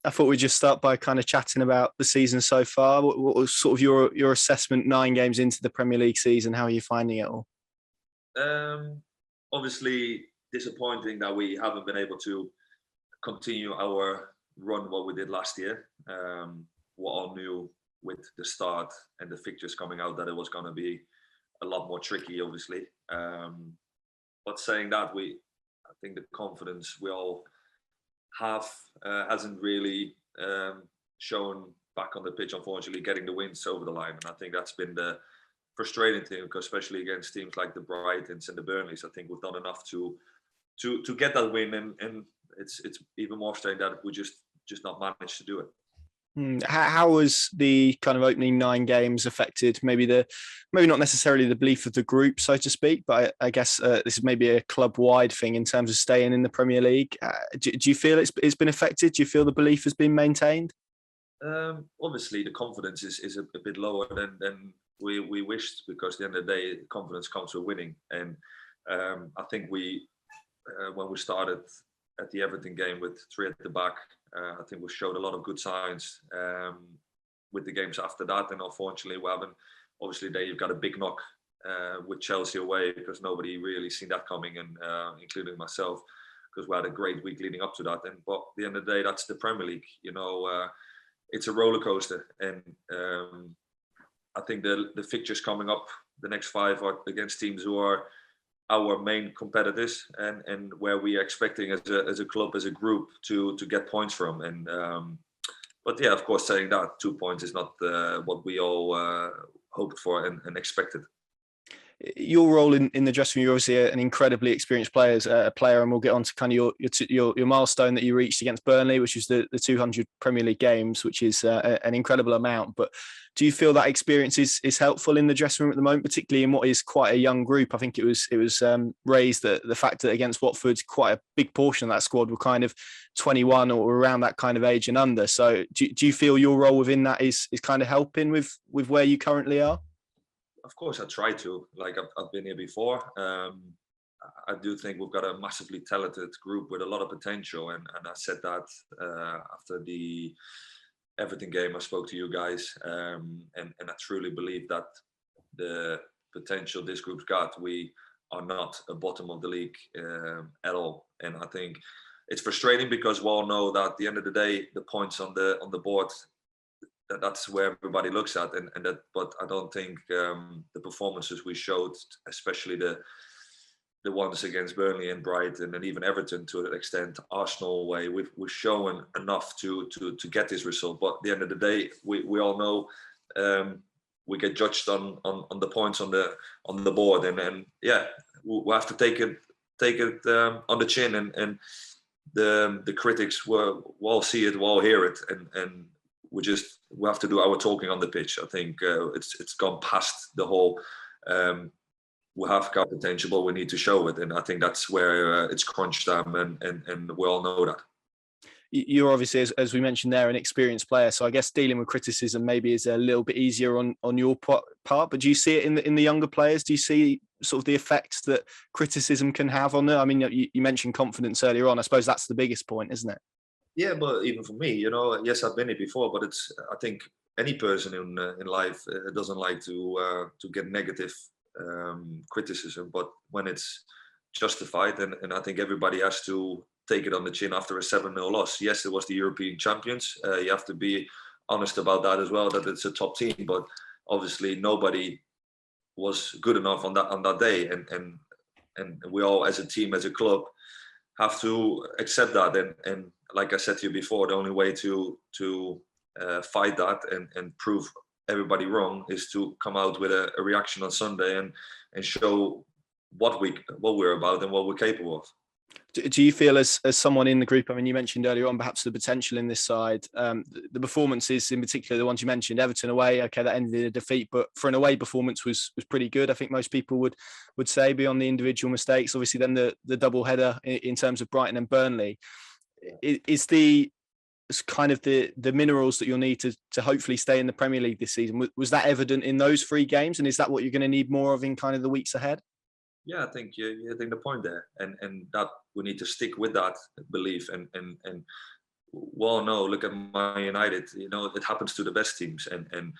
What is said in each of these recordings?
I thought we'd just start by kind of chatting about the season so far. What was sort of your assessment 9 games into the Premier League season? How are you finding it all? Obviously disappointing that we haven't been able to continue our run what we did last year. We all knew with the start and the fixtures coming out that it was going to be a lot more tricky, obviously. But saying that, I think the confidence we all have hasn't really shown back on the pitch, unfortunately, getting the wins over the line. And I think that's been the frustrating thing, because especially against teams like the Brightons and the Burnleys, I think we've done enough to get that win, and it's even more frustrating that we just not managed to do it. How was the kind of opening 9 games affected? Maybe not necessarily the belief of the group, so to speak, but I guess this is maybe a club-wide thing in terms of staying in the Premier League. Do you feel it's been affected? Do you feel the belief has been maintained? Obviously, the confidence is a bit lower than we wished, because at the end of the day, confidence comes with winning. And I think when we started at the Everton game with 3 at the back, I think we showed a lot of good signs with the games after that. And unfortunately, we haven't. Obviously, there you've got a big knock with Chelsea away, because nobody really seen that coming, and including myself, because we had a great week leading up to that. But at the end of the day, that's the Premier League. It's a roller coaster, and I think the fixtures coming up, the next 5 are against teams who are our main competitors, and where we are expecting as a club, as a group, to get points from. And but yeah, of course, saying that 2 points is not what we all hoped for and expected. Your role in the dressing room, you're obviously an incredibly experienced player, and we'll get on to kind of your milestone that you reached against Burnley, which is the 200 Premier League games, which is an incredible amount. But do you feel that experience is helpful in the dressing room at the moment, particularly in what is quite a young group? I think it was raised that the fact that against Watford, quite a big portion of that squad were kind of 21 or around that kind of age and under. So do you feel your role within that is kind of helping with where you currently are? Of course, I try to. Like, I've been here before. I do think we've got a massively talented group with a lot of potential, and I said that after the Everton game. I spoke to you guys, and I truly believe that the potential this group's got, we are not a bottom of the league at all. And I think it's frustrating, because we all know that at the end of the day, the points on the board, that's where everybody looks at, and that. But I don't think the performances we showed, especially the ones against Burnley and Brighton and even Everton to an extent, Arsenal away, we've shown enough to get this result. But at the end of the day, we all know we get judged on the points on the board, and yeah, we have to take it on the chin, and the critics will all see it, will all hear it, and we have to do our talking on the pitch. I think it's gone past the whole we have got potential, but we need to show it, and I think that's where it's crunch time, and we all know that. You're obviously, as we mentioned there, an experienced player, so I guess dealing with criticism maybe is a little bit easier on your part. But do you see it in the younger players? Do you see sort of the effects that criticism can have on them? I mean, you mentioned confidence earlier on. I suppose that's the biggest point, isn't it? Yeah, but even for me, yes, I've been here before, but I think any person in life doesn't like to get negative criticism, but when it's justified, and I think everybody has to take it on the chin after a 7-0 loss. Yes, it was the European champions. You have to be honest about that as well, that it's a top team, but obviously nobody was good enough on that day, and we all, as a team, as a club, have to accept that, and like I said to you before, the only way to fight that and prove everybody wrong is to come out with a reaction on Sunday and show what we're about and what we're capable of. Do you feel, as someone in the group, I mean, you mentioned earlier on perhaps the potential in this side, the performances in particular, the ones you mentioned, Everton away, okay, that ended in a defeat, but for an away performance was pretty good. I think most people would say, beyond the individual mistakes. Obviously then the double header in terms of Brighton and Burnley. Is it's kind of the minerals that you'll need to hopefully stay in the Premier League this season? Was that evident in those 3 games, and is that what you're going to need more of in kind of the weeks ahead? Yeah, I think you're hitting the point there, and that we need to stick with that belief and well, no, look at Man United. You know, it happens to the best teams, and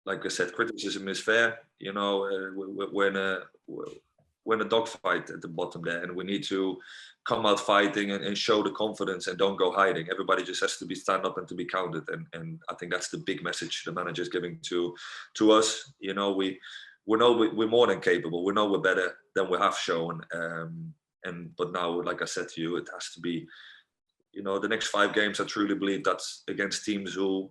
like I said, criticism is fair. You know, we're in a dogfight at the bottom there, and we need to come out fighting and show the confidence and don't go hiding. Everybody just has to be stand up and to be counted, and I think that's the big message the manager is giving to us. You know, we know we're more than capable. We know we're better than we have shown. But now, like I said to you, it has to be, you know, the next 5 games. I truly believe that's against teams who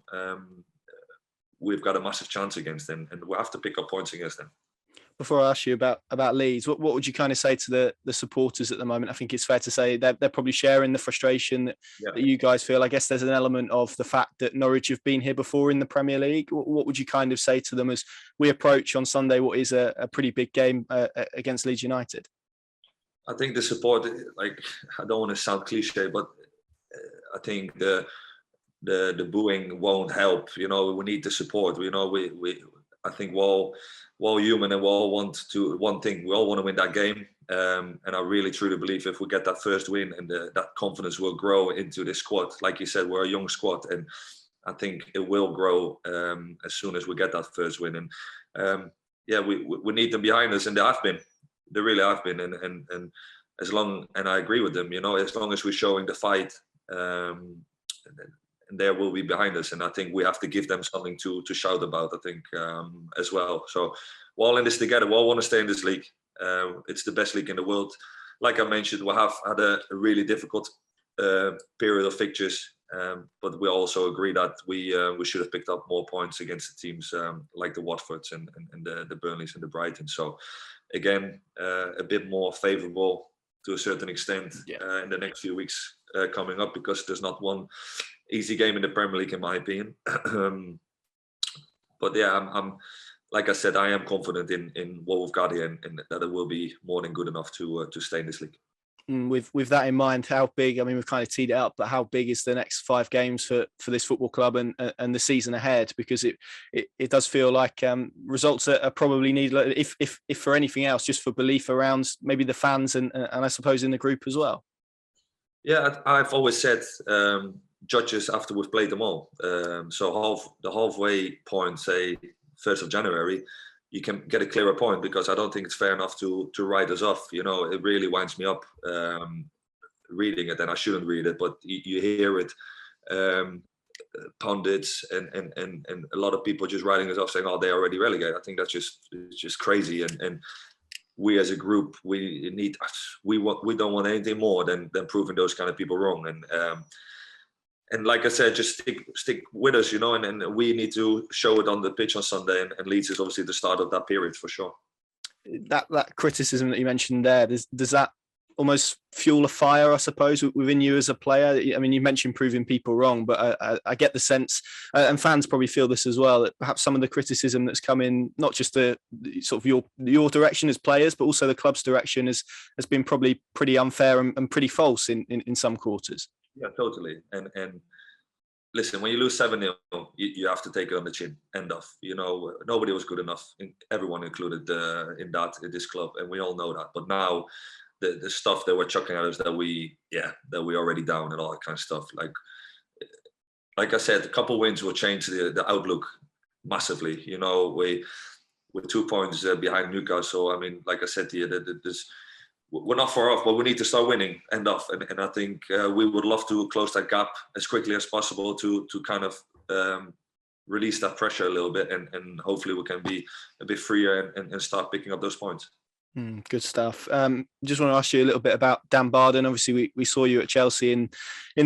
we've got a massive chance against, and we have to pick up points against them. Before I ask you about Leeds, what would you kind of say to the supporters at the moment? I think it's fair to say they're probably sharing the frustration that you guys feel. I guess there's an element of the fact that Norwich have been here before in the Premier League. What would you kind of say to them as we approach on Sunday what is a pretty big game against Leeds United? I think the support, like, I don't want to sound cliche, but I think the booing won't help. You know, we need the support. You know, I think we're all human, and we all want one thing. We all want to win that game. And I really truly believe if we get that first win, and that confidence will grow into this squad. Like you said, we're a young squad, and I think it will grow as soon as we get that first win. And we need them behind us, and they have been. They really have been. And as long, and I agree with them, you know, as long as we're showing the fight, and there will be behind us, and I think we have to give them something to shout about, I think, as well. So we're all in this together. We all want to stay in this league. It's the best league in the world. Like I mentioned, we have had a really difficult period of fixtures, but we also agree that we should have picked up more points against the teams like the Watfords and the Burnleys and the Brighton. So again, a bit more favourable to a certain extent in the next few weeks coming up, because there's not one easy game in the Premier League, in my opinion. But yeah, I'm like I said, I am confident in what we've got here, and that it will be more than good enough to stay in this league. With that in mind, how big? I mean, we've kind of teed it up, but how big is the next 5 games for this football club and the season ahead? Because it does feel like results are probably needed, if for anything else, just for belief around maybe the fans and I suppose in the group as well. Yeah, I've always said judges after we've played them all. So the halfway point, say 1st of January, you can get a clearer point, because I don't think it's fair enough to write us off. You know, it really winds me up reading it, and I shouldn't read it, but you hear it, pundits and a lot of people just writing us off, saying, "Oh, they're already relegated." I think that's just crazy. And we as a group, we don't want anything more than proving those kind of people wrong. And like I said, just stick with us, you know, and we need to show it on the pitch on Sunday, and Leeds is obviously the start of that period for sure. That criticism that you mentioned there, does that almost fuel a fire, I suppose, within you as a player? I mean, you mentioned proving people wrong, but I get the sense, and fans probably feel this as well, that perhaps some of the criticism that's come in, not just the sort of your direction as players, but also the club's direction has been probably pretty unfair and pretty false in some quarters. Yeah, totally. And listen, when you lose 7-0, you have to take it on the chin. End of. You know, nobody was good enough. Everyone included in this club, and we all know that. But now, the stuff that we're chucking at us, that we're already down and all that kind of stuff. Like I said, a couple of wins will change the outlook massively. You know, we're 2 points behind Newcastle. I mean, like I said to you, we're not far off, but we need to start winning. End of. And I think we would love to close that gap as quickly as possible to kind of release that pressure a little bit, and hopefully we can be a bit freer and start picking up those points. Good stuff. Just want to ask you a little bit about Dan Barden. Obviously, we saw you at Chelsea in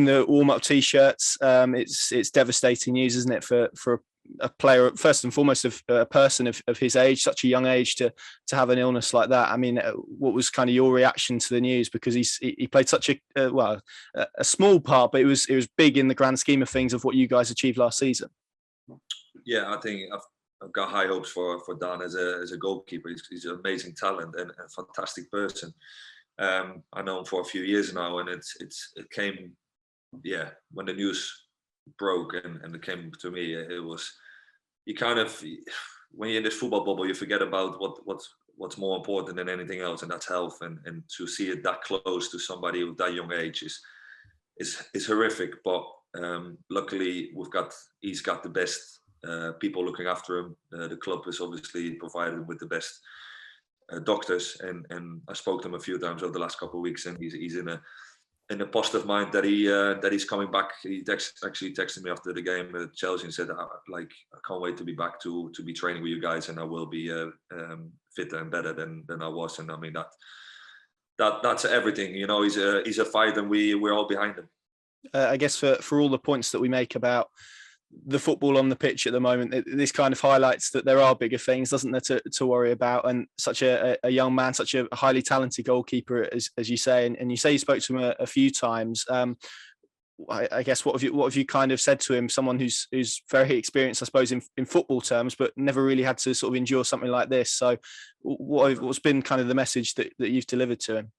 the warm-up t-shirts. It's devastating news, isn't it, for a player, first and foremost, of a person of his age, such a young age, to have an illness like that. I mean, what was kind of your reaction to the news? Because he played such a small part, but it was big in the grand scheme of things of what you guys achieved last season. Yeah, I think I've got high hopes for Dan as a goalkeeper. He's an amazing talent and a fantastic person. I know him for a few years now, and it came, when the news broke and it came to me, it was, you kind of, when you're in this football bubble, you forget about what's more important than anything else, and that's health. And to see it that close to somebody with that young age is horrific. But luckily, he's got the best people looking after him. The club has obviously provided him with the best doctors, and I spoke to him a few times over the last couple of weeks, and he's in a positive mind that he's coming back. He actually texted me after the game at Chelsea and said, like, I can't wait to be back to be training with you guys, and I will be fitter and better than I was. And I mean that's everything. You know, he's a fight, and we're all behind him. I guess for all the points that we make about the football on the pitch at the moment, this kind of highlights that there are bigger things, doesn't there, to worry about. And such a young man, such a highly talented goalkeeper, as you say, and you say you spoke to him a few times. I guess what have you kind of said to him? Someone who's very experienced, I suppose, in football terms, but never really had to sort of endure something like this. So, what's been kind of the message that you've delivered to him?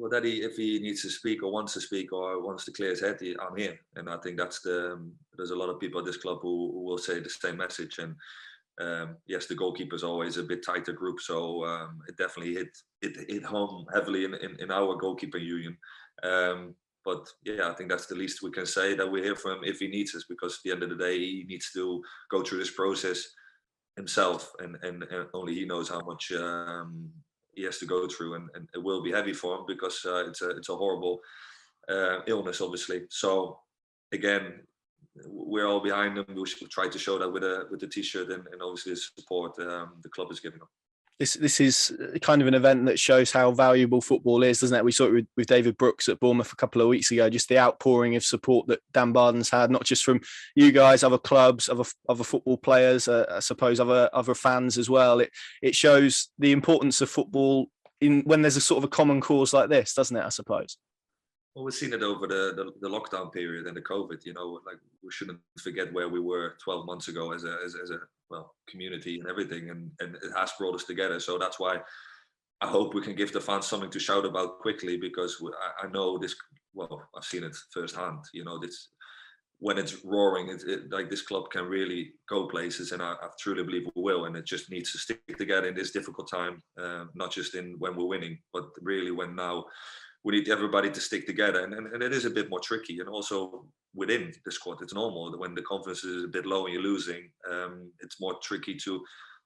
Well, that if he needs to speak or wants to speak or wants to clear his head, I'm here. And I think there's a lot of people at this club who will say the same message. And yes, the goalkeeper is always a bit tighter group, so it definitely hit home heavily in our goalkeeper union. But yeah, I think that's the least we can say, that we're here for him if he needs us, because at the end of the day, he needs to go through this process himself, and only he knows how much he has to go through, and it will be heavy for him, because it's a horrible illness, obviously. So again, we're all behind him. We should try to show that with the t-shirt and obviously the support the club is giving him. This is kind of an event that shows how valuable football is, doesn't it? We saw it with David Brooks at Bournemouth a couple of weeks ago, just the outpouring of support that Dan Barden's had, not just from you guys, other clubs, other football players, I suppose other fans as well. It shows the importance of football when there's a sort of a common cause like this, doesn't it, I suppose? Well, we've seen it over the lockdown period and the COVID. You know, like, we shouldn't forget where we were 12 months ago as a community and everything, and it has brought us together. So that's why I hope we can give the fans something to shout about quickly, because I know this. Well, I've seen it firsthand. You know, this, when it's roaring, like, this club can really go places, and I truly believe we will. And it just needs to stick together in this difficult time, not just when we're winning, but really when now. We need everybody to stick together, and it is a bit more tricky. And also within the squad, it's normal that when the confidence is a bit low and you're losing, it's more tricky to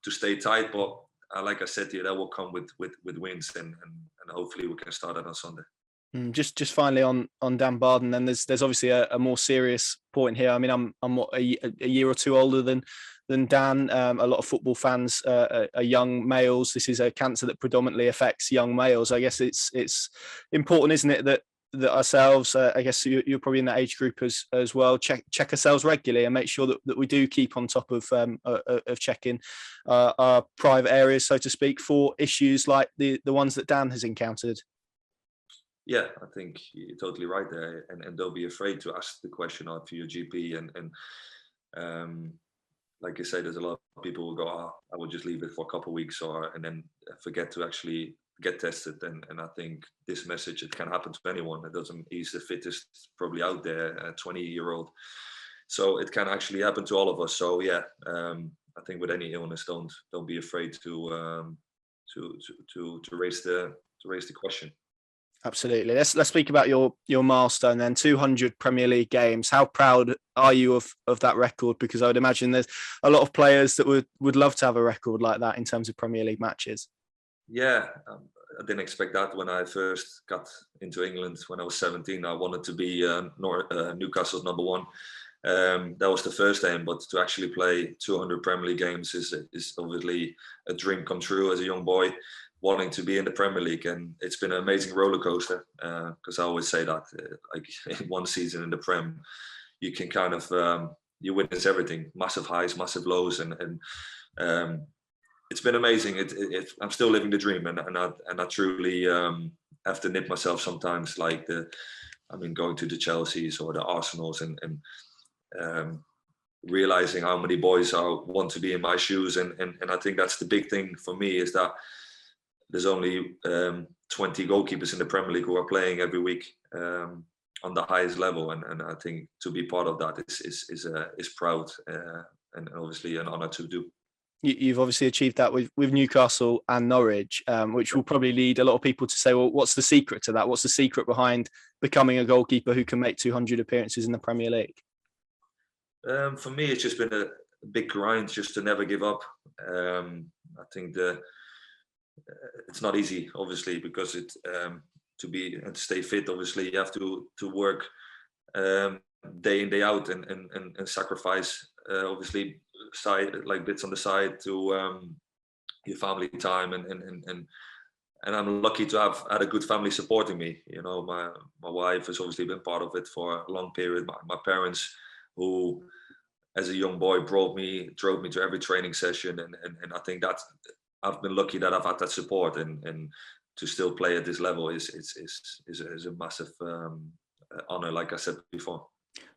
stay tight. But like I said to you, that will come with wins, and hopefully we can start it on Sunday. Just finally on Dan Barden, then there's obviously a more serious point here. I mean, I'm what, a year or two older than Dan. A lot of football fans are young males. This is a cancer that predominantly affects young males. I guess it's important, isn't it, that ourselves, I guess you're probably in that age group as well, check ourselves regularly and make sure that we do keep on top of checking our private areas, so to speak, for issues like the ones that Dan has encountered. Yeah, I think you're totally right there, and don't be afraid to ask the question out for your GP, and like you say, there's a lot of people who go, I will just leave it for a couple of weeks, and then forget to actually get tested. And I think this message, it can happen to anyone. It doesn't. He's the fittest probably out there, a 20-year-old. So it can actually happen to all of us. So yeah, I think with any illness, don't be afraid to raise the question. Absolutely. Let's speak about your milestone then. 200 Premier League games. How proud are you of that record? Because I would imagine there's a lot of players that would love to have a record like that in terms of Premier League matches. Yeah, I didn't expect that when I first got into England when I was 17. I wanted to be Newcastle's number one. That was the first aim, but to actually play 200 Premier League games is obviously a dream come true as a young boy, wanting to be in the Premier League. And it's been an amazing roller coaster, because I always say that like in one season in the Prem, you can kind of you witness everything, massive highs, massive lows, and it's been amazing. I'm still living the dream, and I truly have to nip myself sometimes, like going to the Chelseas or the Arsenals and realizing how many boys want to be in my shoes, and I think that's the big thing for me, is that there's only 20 goalkeepers in the Premier League who are playing every week on the highest level, and I think to be part of that is proud, and obviously an honor to do. You've obviously achieved that with Newcastle and Norwich, which will probably lead a lot of people to say, well, what's the secret to that? What's the secret behind becoming a goalkeeper who can make 200 appearances in the Premier League? For me, it's just been a big grind just to never give up. I think it's not easy, obviously, because to stay fit, obviously, you have to work day in, day out, and sacrifice, obviously, bits on the side to your family time, and I'm lucky to have had a good family supporting me. You know, my wife has obviously been part of it for a long period. My parents, who as a young boy drove me to every training session, and I think that I've been lucky that I've had that support, and to still play at this level is a massive honor, like I said before.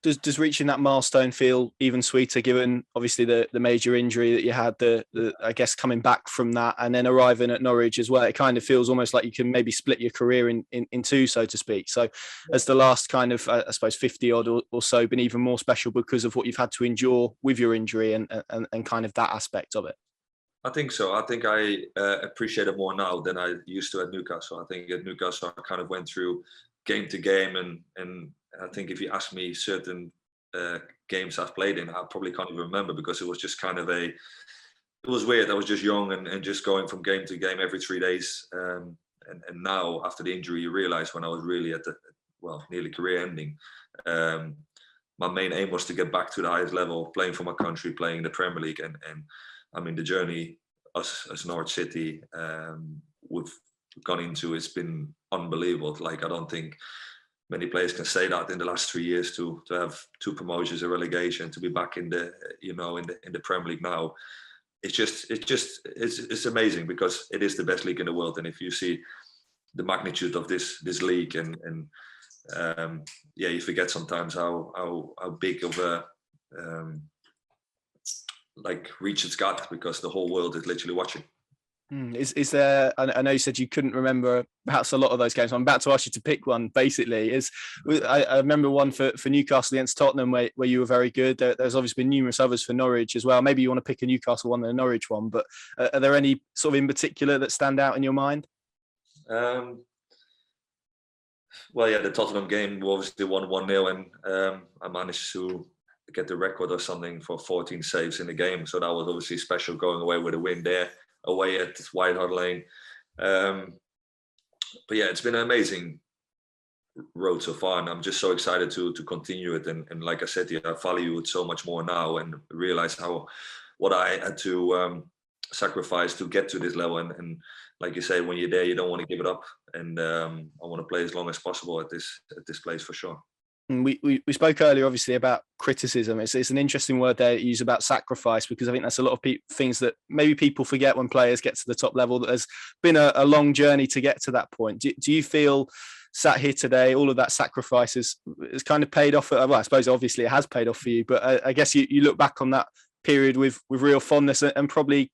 Does reaching that milestone feel even sweeter, given obviously the major injury that you had, the I guess coming back from that and then arriving at Norwich as well? It kind of feels almost like you can maybe split your career in two, so to speak. So has the last kind of, I suppose, 50 odd or so been even more special because of what you've had to endure with your injury and kind of that aspect of it? I think so. I think I appreciate it more now than I used to at Newcastle. I think at Newcastle I kind of went through game to game, and I think if you ask me certain games I've played in, I probably can't even remember, because it was just kind of it was weird. I was just young and just going from game to game every 3 days. And now, after the injury, you realize when I was really at nearly career ending, my main aim was to get back to the highest level, playing for my country, playing in the Premier League. And I mean, the journey as Norwich City we've gone into, it's been unbelievable. Like, I don't think many players can say that in the last 3 years, to have 2 promotions, a relegation, to be back in the in the Premier League now. It's amazing, because it is the best league in the world. And if you see the magnitude of this league, and you forget sometimes how big of a reach it's got, because the whole world is literally watching. Is there? I know you said you couldn't remember perhaps a lot of those games. I'm about to ask you to pick one. Basically, I remember one for Newcastle against Tottenham where you were very good. There's obviously been numerous others for Norwich as well. Maybe you want to pick a Newcastle one and a Norwich one, but are there any sort of in particular that stand out in your mind? The Tottenham game, we obviously won 1-0, and I managed to get the record or something for 14 saves in the game. So that was obviously special, going away with a win there, away at White Hart Lane. It's been an amazing road so far, and I'm just so excited to continue it. And like I said, I value it so much more now, and realize what I had to sacrifice to get to this level. And like you say, when you're there, you don't want to give it up. And I want to play as long as possible at this place, for sure. We spoke earlier, obviously, about criticism. It's an interesting word there you use about sacrifice, because I think that's a lot of things that maybe people forget when players get to the top level, that there's been a long journey to get to that point. Do you feel, sat here today, all of that sacrifice is kind of paid off? Well, I suppose obviously it has paid off for you, but I guess you look back on that period with real fondness, and probably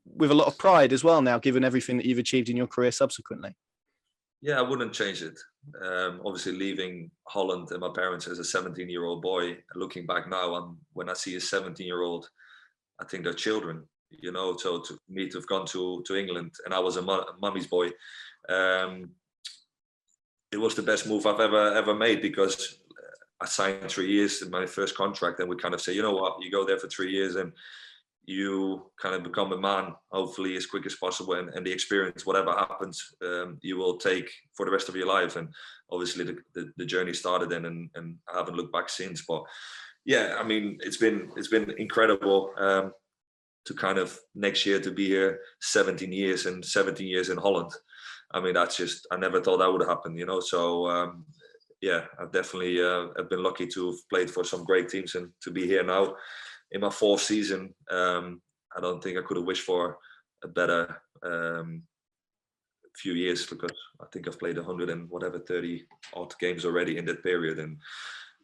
with a lot of pride as well now, given everything that you've achieved in your career subsequently. Yeah, I wouldn't change it. Obviously, leaving Holland and my parents as a 17-year-old boy, looking back now, when I see a 17-year-old, I think they're children, So to me to have gone to England, and I was a mummy's boy, it was the best move I've ever made, because I signed 3 years in my first contract, and we kind of say, you know what, you go there for 3 years and you kind of become a man, hopefully as quick as possible, and the experience, whatever happens, you will take for the rest of your life. And obviously the journey started then, and I haven't looked back since. But yeah, I mean, it's been incredible to kind of next year to be here 17 years and 17 years in Holland. I mean, that's just, I never thought that would happen, So I've definitely I've been lucky to have played for some great teams, and to be here now in my 4th season. I don't think I could have wished for a better few years, because I think I've played 30 odd games already in that period, and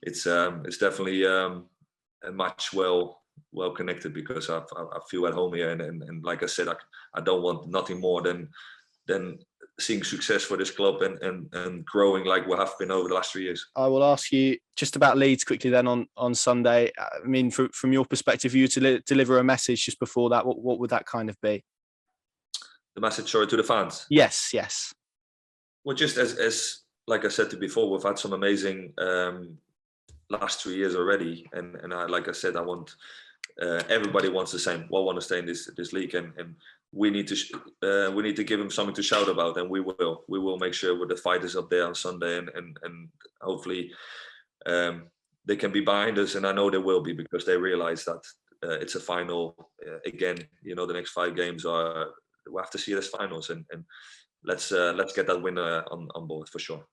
it's definitely a match well connected, because I feel at home here, and like I said, I don't want nothing more than seeing success for this club and growing like we have been over the last 3 years. I will ask you just about Leeds quickly then on Sunday. I mean, from your perspective, if you to deliver a message just before that, what would that kind of be? The message, sorry, to the fans? Yes. Well, just as like I said to you before, we've had some amazing last 3 years already, and I, like I said, I want everybody wants the same. We want to stay in this league, and we need to give them something to shout about, and we will make sure with the fighters up there on Sunday, and hopefully they can be behind us, and I know they will be, because they realize that it's a final. Again, the next 5 games we have to see it as finals, and let's get that winner on board for sure.